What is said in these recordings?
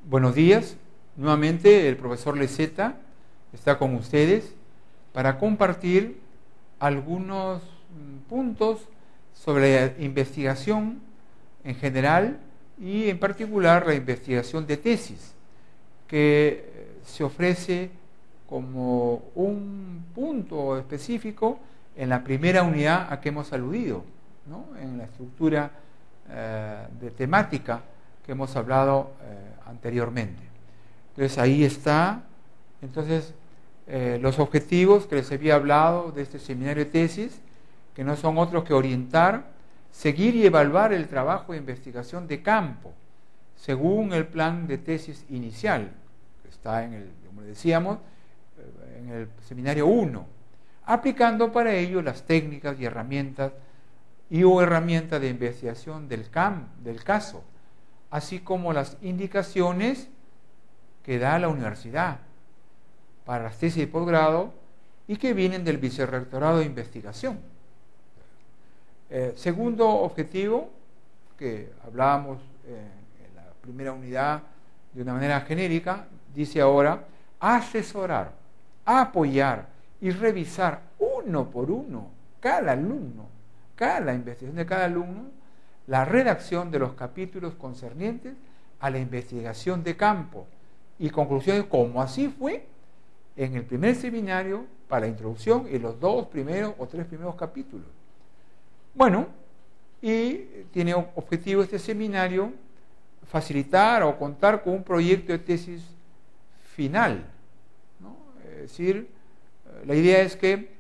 Buenos días, nuevamente el profesor Leceta está con ustedes para compartir algunos puntos sobre la investigación en general y en particular la investigación de tesis, que se ofrece como un punto específico en la primera unidad a que hemos aludido, ¿no? En la estructura de temática que hemos hablado anteriormente. Entonces ahí está, los objetivos que les había hablado de este seminario de tesis, que no son otros que orientar, seguir y evaluar el trabajo de investigación de campo, según el plan de tesis inicial, que está como decíamos, en el seminario 1, aplicando para ello las técnicas y herramientas o herramientas de investigación del caso, así como las indicaciones que da la universidad para las tesis de posgrado y que vienen del Vicerrectorado de Investigación. Segundo objetivo, que hablábamos en la primera unidad de una manera genérica, dice ahora, asesorar, apoyar y revisar uno por uno cada investigación de cada alumno, la redacción de los capítulos concernientes a la investigación de campo y conclusiones, como así fue en el primer seminario para la introducción y los 2 primeros o 3 primeros capítulos. Bueno, y tiene objetivo este seminario facilitar o contar con un proyecto de tesis final, ¿no? Es decir, la idea es que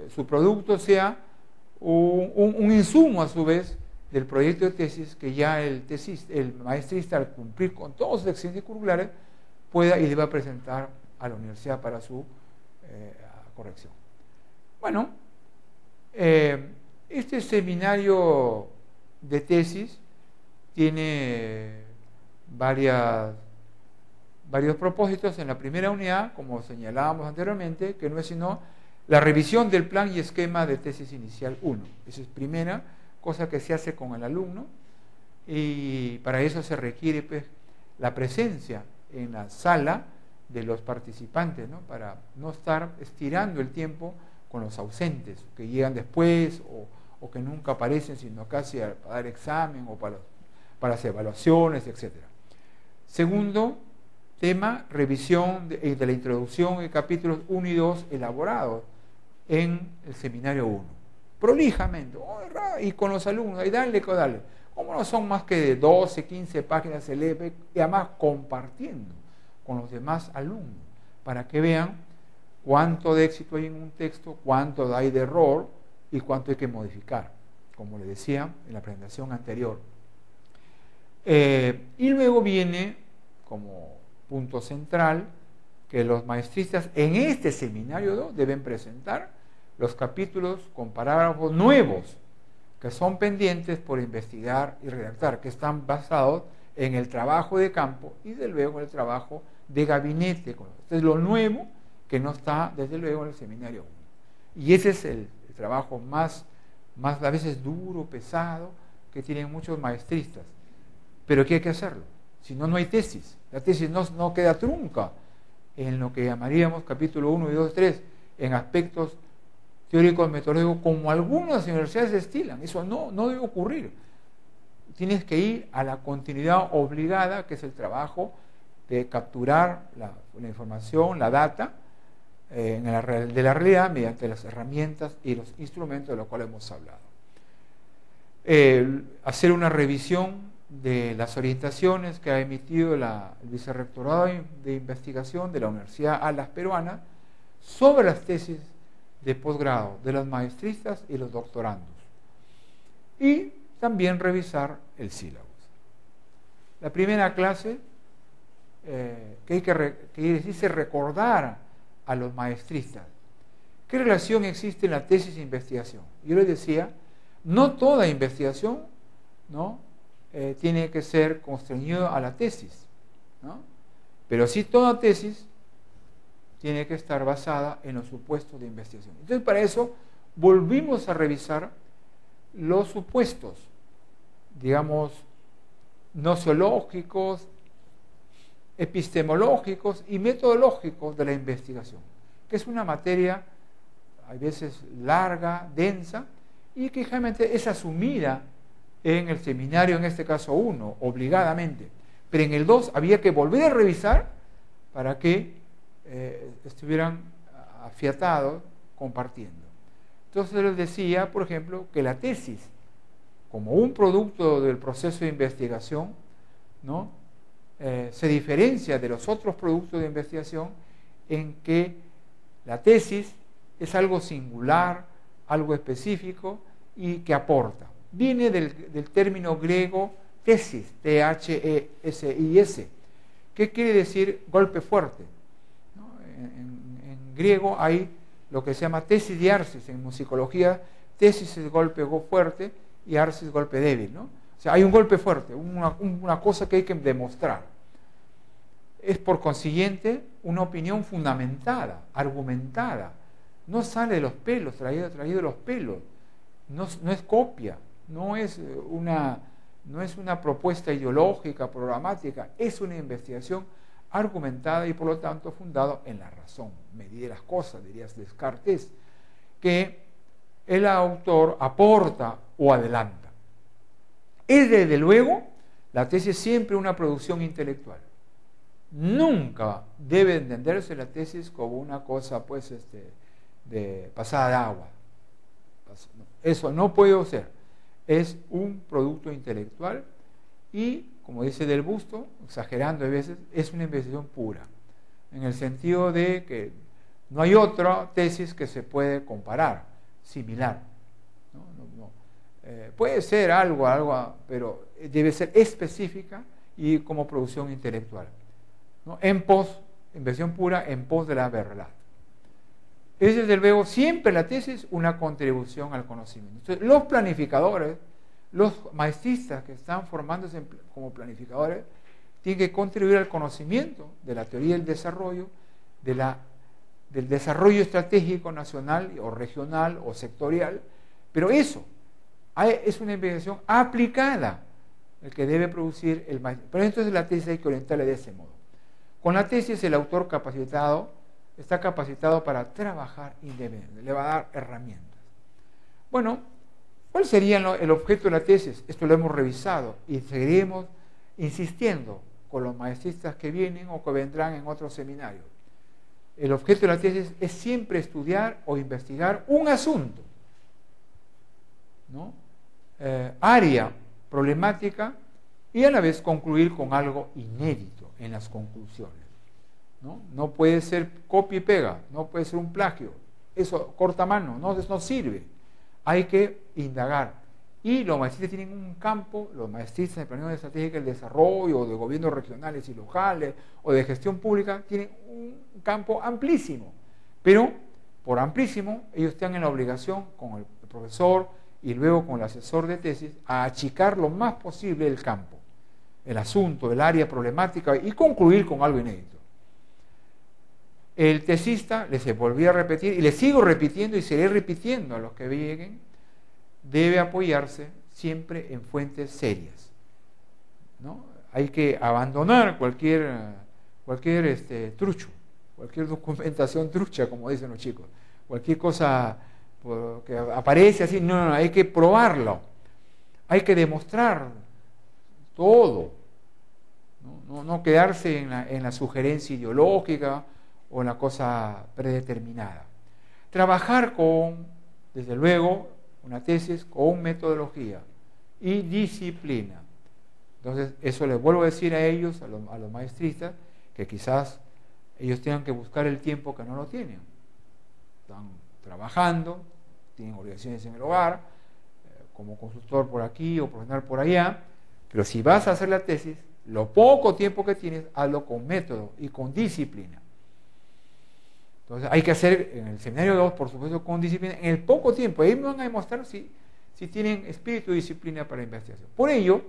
su producto sea un insumo a su vez del proyecto de tesis que ya el maestrista, al cumplir con todas sus exigencias curriculares, pueda y deba presentar a la universidad para su corrección. Bueno, este seminario de tesis tiene varios propósitos. En la primera unidad, como señalábamos anteriormente, que no es sino la revisión del plan y esquema de tesis inicial 1. Esa es primera cosa que se hace con el alumno, y para eso se requiere, pues, la presencia en la sala de los participantes, ¿no? Para no estar estirando el tiempo con los ausentes, que llegan después o que nunca aparecen, sino casi para dar examen o para las evaluaciones, etc. Segundo tema, revisión de la introducción de capítulos 1 y 2 elaborados en el seminario 1, prolijamente, y con los alumnos, y dale. Como no son más que de 12, 15 páginas, se lee, y además compartiendo con los demás alumnos, para que vean cuánto de éxito hay en un texto, cuánto hay de error y cuánto hay que modificar, como les decía en la presentación anterior. Y luego viene, como punto central, que los maestristas en este seminario 2 deben presentar los capítulos con parágrafos nuevos que son pendientes por investigar y redactar, que están basados en el trabajo de campo y desde luego en el trabajo de gabinete. Esto es lo nuevo que no está desde luego en el seminario 1. Y ese es el trabajo más a veces duro, pesado, que tienen muchos maestristas. Pero que hay que hacerlo, si no, no hay tesis. La tesis no queda trunca en lo que llamaríamos capítulo 1 y 2, 3, en aspectos teóricos metodológicos, como algunas universidades estilan. Eso no debe ocurrir. Tienes que ir a la continuidad obligada, que es el trabajo de capturar la información, la data, de la realidad mediante las herramientas y los instrumentos de los cuales hemos hablado. Hacer una revisión de las orientaciones que ha emitido el Vicerrectorado de Investigación de la Universidad Alas Peruana sobre las tesis de posgrado de los maestristas y los doctorandos. Y también revisar el sílabus. La primera clase, que dice recordar a los maestristas qué relación existe en la tesis de investigación. Yo les decía, no toda investigación, ¿no?, tiene que ser constreñido a la tesis, ¿no? Pero sí toda tesis tiene que estar basada en los supuestos de investigación. Entonces, para eso volvimos a revisar los supuestos, digamos, nociológicos, epistemológicos y metodológicos de la investigación, que es una materia a veces larga, densa, y que generalmente es asumida en el seminario, en este caso 1, obligadamente. Pero en el 2 había que volver a revisar para que estuvieran afiatados compartiendo. Entonces les decía, por ejemplo, que la tesis, como un producto del proceso de investigación, ¿no? Se diferencia de los otros productos de investigación en que la tesis es algo singular, algo específico y que aporta. Viene del término griego tesis, T-H-E-S-I-S, que quiere decir golpe fuerte, ¿no? En griego hay lo que se llama tesis y arsis. En musicología, tesis es golpe fuerte y arsis golpe débil, ¿no? O sea, hay un golpe fuerte, una cosa que hay que demostrar. Es por consiguiente una opinión fundamentada, argumentada. No sale de los pelos, traído de los pelos. No es copia, no es una propuesta ideológica, programática, es una investigación argumentada y por lo tanto fundada en la razón, medida las cosas, dirías Descartes, que el autor aporta o adelanta. Es desde luego la tesis siempre una producción intelectual. Nunca debe entenderse la tesis como una cosa pues de pasada de agua. Eso no puede ser. Es un producto intelectual y, como dice Del Busto, exagerando a veces, es una investigación pura, en el sentido de que no hay otra tesis que se puede comparar, similar. Puede ser algo, pero debe ser específica y como producción intelectual, ¿no? Investigación pura en pos de la verdad. Es desde luego siempre la tesis una contribución al conocimiento. Entonces, los planificadores, los maestristas que están formándose como planificadores, tienen que contribuir al conocimiento de la teoría del desarrollo, del desarrollo estratégico nacional o regional o sectorial, pero eso es una investigación aplicada el que debe producir el maestro. Pero entonces la tesis hay que orientarla de ese modo. Con la tesis el autor está capacitado para trabajar independientemente, le va a dar herramientas. Bueno, ¿cuál sería el objeto de la tesis? Esto lo hemos revisado y seguiremos insistiendo con los maestristas que vienen o que vendrán en otros seminarios. El objeto de la tesis es siempre estudiar o investigar un asunto, ¿no? Área problemática y a la vez concluir con algo inédito en las conclusiones. No puede ser copia y pega, no puede ser un plagio, eso corta mano, no sirve. Hay que indagar. Y los maestristas tienen un campo, los maestristas de planeación estratégica del desarrollo, o de gobiernos regionales y locales, o de gestión pública, tienen un campo amplísimo. Pero, por amplísimo, ellos están en la obligación con el profesor y luego con el asesor de tesis a achicar lo más posible el campo, el asunto, el área problemática y concluir con algo inédito. El tesista, les volví a repetir y les sigo repitiendo y seguiré repitiendo a los que lleguen, debe apoyarse siempre en fuentes serias, ¿no? Hay que abandonar cualquier trucho, cualquier documentación trucha, como dicen los chicos, cualquier cosa que aparece así, no, hay que probarlo, hay que demostrar todo, no quedarse en la sugerencia ideológica o en la cosa predeterminada. Trabajar desde luego, una tesis con metodología y disciplina. Entonces, eso les vuelvo a decir a ellos, a los maestristas, que quizás ellos tengan que buscar el tiempo que no lo tienen. Están trabajando, tienen obligaciones en el hogar, como consultor por aquí o profesional por allá, pero si vas a hacer la tesis, lo poco tiempo que tienes, hazlo con método y con disciplina. Entonces hay que hacer en el seminario 2, por supuesto, con disciplina, en el poco tiempo. Ahí me van a demostrar si tienen espíritu y disciplina para la investigación. Por ello,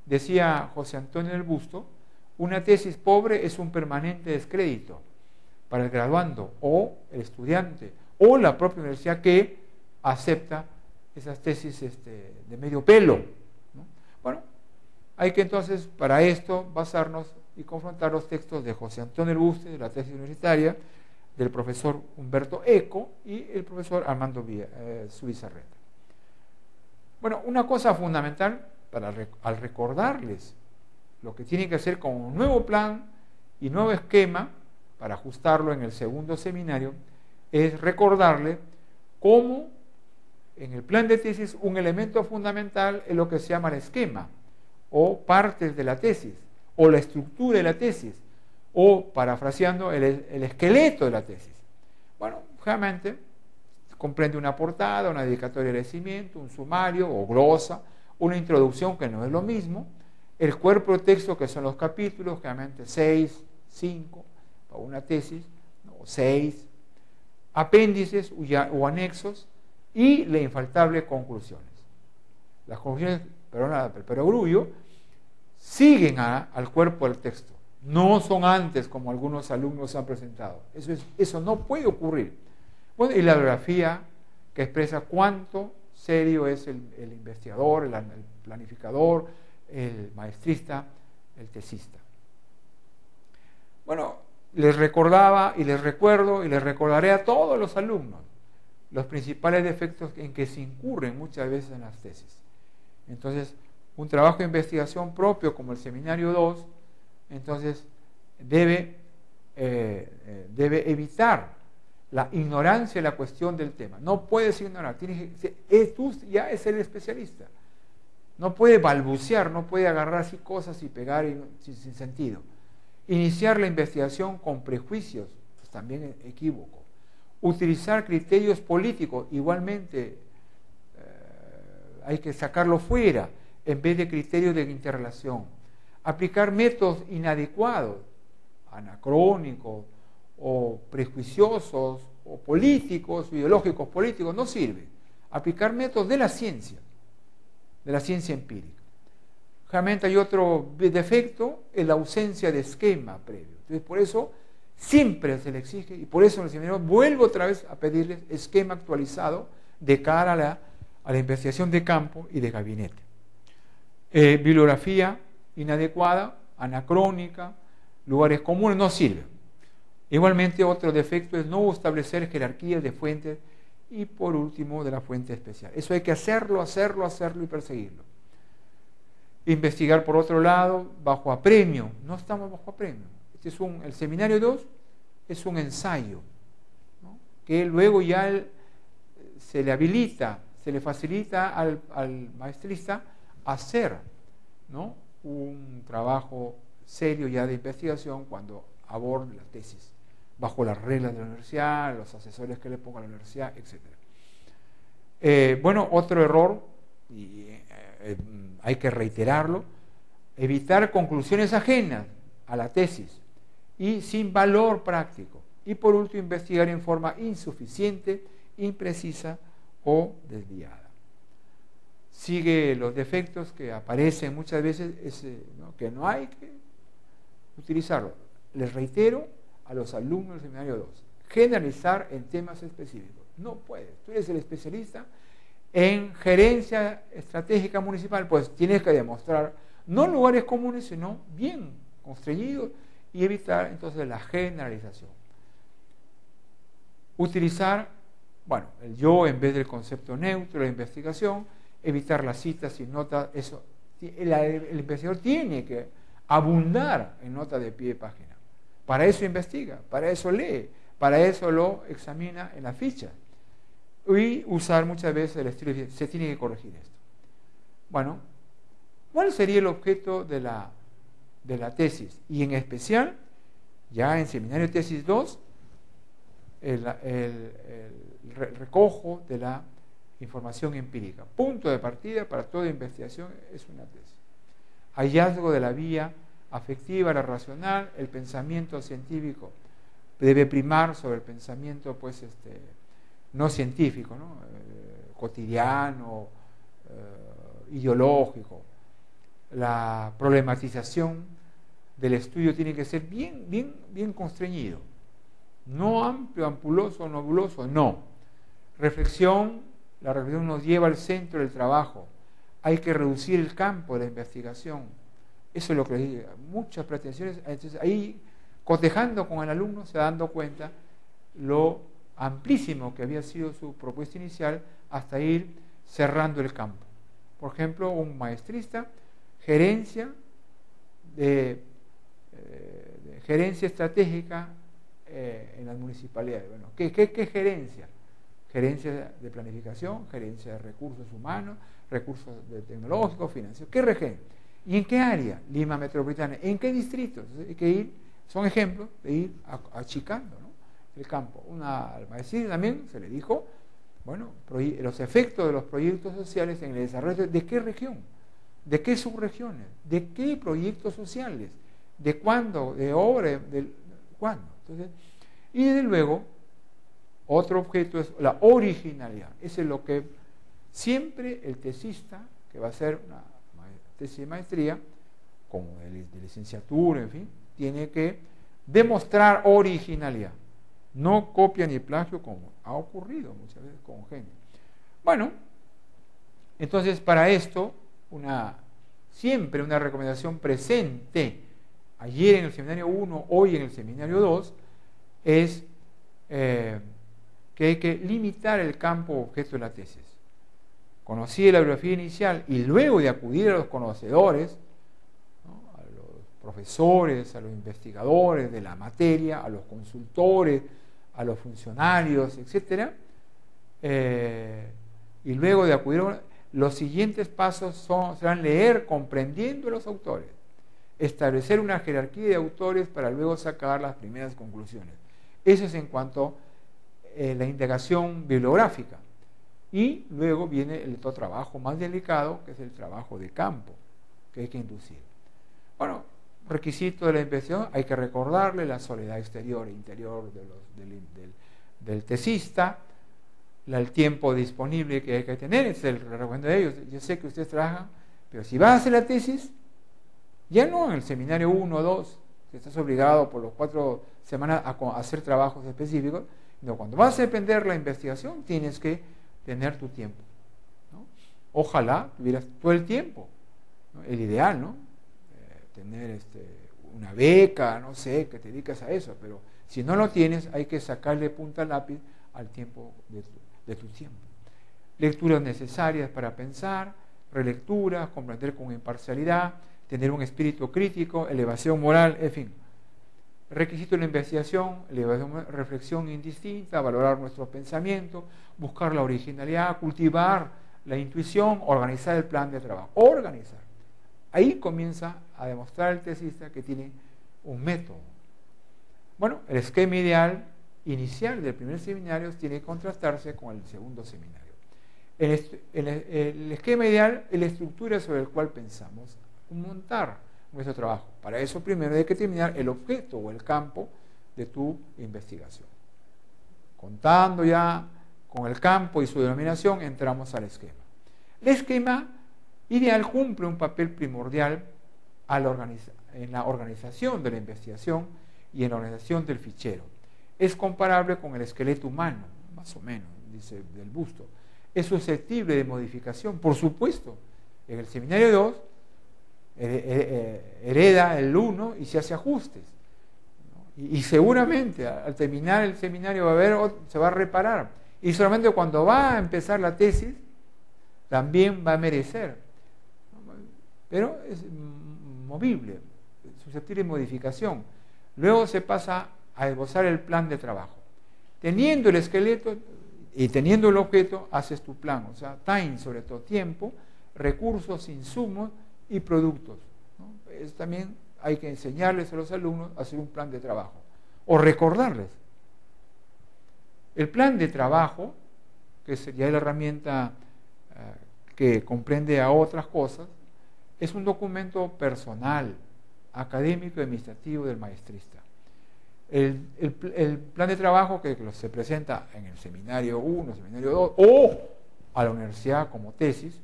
decía José Antonio del Busto, una tesis pobre es un permanente descrédito para el graduando o el estudiante o la propia universidad que acepta esas tesis de medio pelo, ¿no? Bueno, Hay que entonces, para esto, basarnos y confrontar los textos de José Antonio Elbuste, de la tesis universitaria, del profesor Humberto Eco y el profesor Armando Zubizarreta. Bueno, una cosa fundamental al recordarles lo que tienen que hacer con un nuevo plan y nuevo esquema para ajustarlo en el segundo seminario, es recordarle cómo en el plan de tesis un elemento fundamental es lo que se llama el esquema, o partes de la tesis, o la estructura de la tesis, o, parafraseando, el esqueleto de la tesis. Bueno, realmente comprende una portada, una dedicatoria de agradecimiento, un sumario o glosa, una introducción que no es lo mismo, el cuerpo de texto que son los capítulos, generalmente 6, 5, para una tesis, o 6, apéndices o anexos y las infaltables conclusiones. Las conclusiones, del perogrullo, siguen al cuerpo del texto, no son antes como algunos alumnos han presentado. Eso no puede ocurrir. Bueno, y la bibliografía que expresa cuánto serio es el investigador, el planificador, el maestrista, el tesista. Bueno, les recordaba y les recuerdo y les recordaré a todos los alumnos los principales defectos en que se incurren muchas veces en las tesis. Entonces, un trabajo de investigación propio como el Seminario 2, entonces debe evitar la ignorancia de la cuestión del tema. No puedes ignorar, tú ya es el especialista. No puede balbucear, no puede agarrar así cosas y pegar sin sentido. Iniciar la investigación con prejuicios, pues también es equívoco. Utilizar criterios políticos, igualmente hay que sacarlo fuera en vez de criterios de interrelación. Aplicar métodos inadecuados, anacrónicos o prejuiciosos o políticos, ideológicos políticos, no sirve. Aplicar métodos de la ciencia empírica. Realmente hay otro defecto, es la ausencia de esquema previo. Entonces, por eso siempre se le exige, y por eso en el seminario vuelvo otra vez a pedirles esquema actualizado de cara a la investigación de campo y de gabinete. Bibliografía inadecuada, anacrónica, lugares comunes, no sirve. Igualmente, otro defecto es no establecer jerarquías de fuentes y, por último, de la fuente especial. Eso hay que hacerlo y perseguirlo. Investigar, por otro lado, bajo apremio. No estamos bajo apremio. El Seminario 2 es un ensayo, ¿no? Que luego ya se le habilita, se le facilita al maestrista hacer, ¿no?, un trabajo serio ya de investigación cuando aborde la tesis, bajo las reglas de la universidad, los asesores que le ponga la universidad, etc. Bueno, otro error, y hay que reiterarlo, evitar conclusiones ajenas a la tesis y sin valor práctico. Y por último, investigar en forma insuficiente, imprecisa o desviada. Sigue los defectos que aparecen muchas veces, ¿no?, que no hay que utilizarlo. Les reitero a los alumnos del Seminario 2, generalizar en temas específicos. No puedes. Tú eres el especialista en gerencia estratégica municipal, pues tienes que demostrar no lugares comunes, sino bien constreñidos, y evitar entonces la generalización. Utilizar, bueno, el yo en vez del concepto neutro de la investigación, evitar las citas y notas. Eso, el investigador tiene que abundar en notas de pie de página. Para eso investiga, para eso lee, para eso lo examina en la ficha. Y usar muchas veces el estilo, se tiene que corregir esto. Bueno, ¿cuál sería el objeto de la tesis? Y en especial, ya en Seminario Tesis 2, el recojo de la información empírica. Punto de partida para toda investigación es una tesis. Hallazgo de la vía afectiva, la racional, el pensamiento científico debe primar sobre el pensamiento, pues, no científico, ¿no? Cotidiano, ideológico. La problematización del estudio tiene que ser bien constreñido. No amplio, ampuloso, nebuloso, no. La reflexión nos lleva al centro del trabajo. Hay que reducir el campo de la investigación. Eso es lo que les digo, muchas pretensiones. Entonces ahí, cotejando con el alumno, se va dando cuenta lo amplísimo que había sido su propuesta inicial hasta ir cerrando el campo. Por ejemplo, un maestrista, gerencia gerencia estratégica en las municipalidades. Bueno, ¿qué gerencia? Gerencia de planificación, gerencia de recursos humanos, recursos tecnológicos, financieros. ¿Qué regen? ¿Y en qué área? Lima Metropolitana. ¿En qué distritos? Entonces, hay que ir, son ejemplos de ir achicando, ¿no?, el campo. Al maestría también se le dijo, bueno, los efectos de los proyectos sociales en el desarrollo de qué región, de qué subregiones, de qué proyectos sociales, de cuándo, de obra, de cuándo. Entonces, y desde luego, otro objeto es la originalidad. Eso es lo que siempre el tesista, que va a hacer una tesis de maestría, como de licenciatura, en fin, tiene que demostrar originalidad. No copia ni plagio, como ha ocurrido muchas veces con gente. Bueno, entonces para esto, siempre una recomendación presente, ayer en el seminario 1, hoy en el seminario 2, es que hay que limitar el campo objeto de la tesis. Conocí la bibliografía inicial y luego de acudir a los conocedores, ¿no?, a los profesores, a los investigadores de la materia, a los consultores, a los funcionarios, etc. Y luego de acudir, los siguientes pasos serán leer comprendiendo a los autores, establecer una jerarquía de autores para luego sacar las primeras conclusiones. Eso es en cuanto a la indagación bibliográfica. Y luego viene el otro trabajo más delicado, que es el trabajo de campo, que hay que inducir. Bueno, requisito de la investigación, hay que recordarle la soledad exterior e interior del tesista, el tiempo disponible que hay que tener, es el recomiendo de ellos. Yo sé que ustedes trabajan, pero si vas a hacer la tesis, ya no en el seminario 1 o 2, que estás obligado por los 4 semanas a hacer trabajos específicos, no, cuando vas a emprender la investigación tienes que tener tu tiempo, ¿no? Ojalá tuvieras todo el tiempo, ¿no? El ideal, ¿no? Tener una beca, no sé, que te dedicas a eso, pero si no lo tienes, hay que sacarle punta al lápiz al tiempo de tu tiempo. Lecturas necesarias para pensar, relecturas, comprender con imparcialidad, tener un espíritu crítico, elevación moral, en fin. Requisito de la investigación, reflexión indistinta, valorar nuestro pensamiento, buscar la originalidad, cultivar la intuición, organizar el plan de trabajo. Organizar. Ahí comienza a demostrar el tesista que tiene un método. Bueno, el esquema ideal inicial del primer seminario tiene que contrastarse con el segundo seminario. El esquema ideal es la estructura sobre la cual pensamos montar nuestro trabajo. Para eso primero hay que determinar el objeto o el campo de tu investigación. Contando ya con el campo y su denominación, entramos al esquema. El esquema ideal cumple un papel primordial en la organización de la investigación y en la organización del fichero. Es comparable con el esqueleto humano, más o menos, dice del busto. Es susceptible de modificación, por supuesto. En el seminario 2 hereda el 1 y se hace ajustes, ¿no? Y seguramente al terminar el seminario se va a reparar, y solamente cuando va a empezar la tesis también va a merecer, pero es movible, susceptible de modificación. Luego se pasa a esbozar el plan de trabajo. Teniendo el esqueleto y teniendo el objeto, haces tu plan, o sea, time, sobre todo tiempo, recursos, insumos y productos, ¿no? También hay que enseñarles a los alumnos a hacer un plan de trabajo o recordarles. El plan de trabajo, que sería la herramienta que comprende a otras cosas, es un documento personal, académico y administrativo del maestrista. El plan de trabajo que se presenta en el seminario 1, seminario 2 o a la universidad como tesis,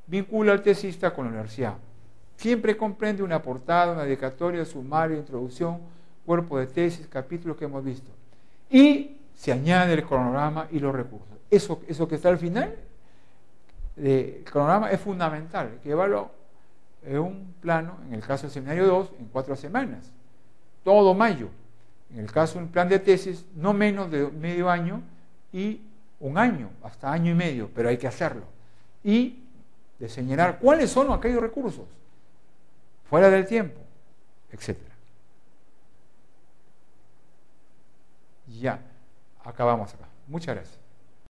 vincula al tesista con la universidad. Siempre comprende una portada, una dedicatoria, sumario, introducción, cuerpo de tesis, capítulos que hemos visto. Y se añade el cronograma y los recursos. Eso que está al final, el cronograma es fundamental, hay que llevarlo un plano, en el caso del seminario 2, en 4 semanas, todo mayo. En el caso de un plan de tesis, no menos de medio año y un año, hasta año y medio, pero hay que hacerlo. Y de señalar cuáles son aquellos recursos, fuera del tiempo, etc. Ya, acabamos acá. Muchas gracias.